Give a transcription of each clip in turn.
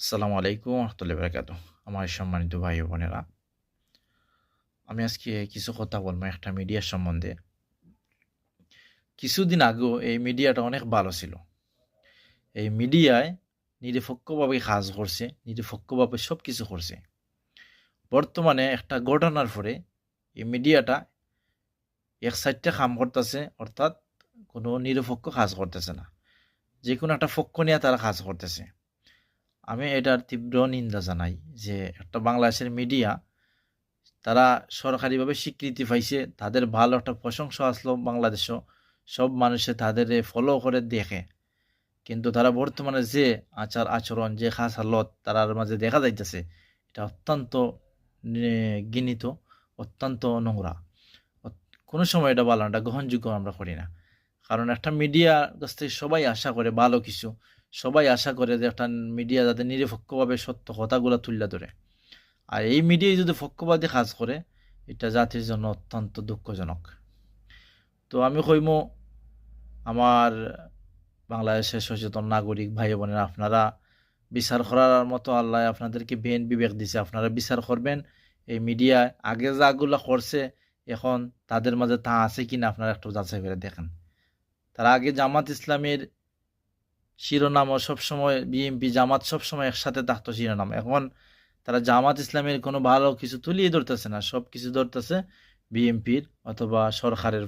আসসালামু আলাইকুম রহমতুল্লাহি বারাকাতুহু। আমার সম্মানিত ভাই ও বোনেরা, আমি আজকে কিছু কথা বলবো একটা মিডিয়ার সম্বন্ধে। কিছুদিন আগেও এই মিডিয়াটা অনেক ভালো ছিল। এই মিডিয়ায় নিরপেক্ষভাবে কাজ করছে, নিরপেক্ষভাবে সব কিছু করছে। বর্তমানে একটা ঘটনার পরে এই মিডিয়াটা এক সাইডটা কাম করতেছে, অর্থাৎ কোনো নিরপেক্ষ কাজ করতেছে না, যে কোনো একটা পক্ষ নিয়ে তারা কাজ করতেছে। আমি এটার তীব্র নিন্দা জানাই যে একটা বাংলাদেশের মিডিয়া তারা সরকারিভাবে স্বীকৃতি পাইছে, তাদের ভালো একটা প্রশংসা আসলো বাংলাদেশও, সব মানুষে তাদের ফলো করে দেখে। কিন্তু তারা বর্তমানে যে আচার আচরণ, যে খাস হালত তারার মাঝে দেখা যাইতেছে, এটা অত্যন্ত ঘৃণিত, অত্যন্ত নোংরা। কোনো সময় এটা ভালো না, এটা গ্রহণযোগ্য আমরা করি না। কারণ একটা মিডিয়ার কাছ থেকে সবাই আশা করে ভালো কিছু, সবাই আশা করে যে একটা মিডিয়া যাতে নিরপেক্ষভাবে সত্য কথাগুলো তুলে ধরে। আর এই মিডিয়ায় যদি পক্ষপাতী কাজ করে, এটা জাতির জন্য অত্যন্ত দুঃখজনক। তো আমি কইমু, আমার বাংলাদেশের সচেতন নাগরিক ভাই বোনেরা, আপনারা বিচার করার মতো আল্লাহ আপনাদেরকে বেন বিবেক দিছে, আপনারা বিচার করবেন। এই মিডিয়া আগে যাগুলো করছে, এখন তাদের মাঝে তা আছে কিনা আপনারা একটু যাচাই করে দেখেন। তার আগে জামাত ইসলামের শিরোনামও সবসময় বিএনপি জামাত সবসময় একসাথে থাকতো শিরোনাম, এখন তারা জামাত ইসলামের কোনো ভালো কিছু তুলিয়ে ধরতেছে না, সব কিছু ধরতেছে বিএনপির অথবা সরকারের।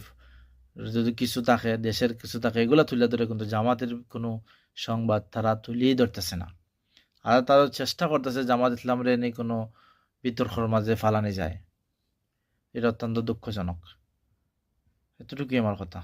যদি কিছু থাকে, দেশের কিছু থাকে, এগুলো তুলে ধরে, কিন্তু জামাতের কোনো সংবাদ তারা তুলিয়ে ধরতেছে না। আর তারা চেষ্টা করতেছে জামাত ইসলামের নিয়ে কোনো বিতর্কর মাঝে ফালানি যায়। এটা অত্যন্ত দুঃখজনক। এতটুকুই আমার কথা।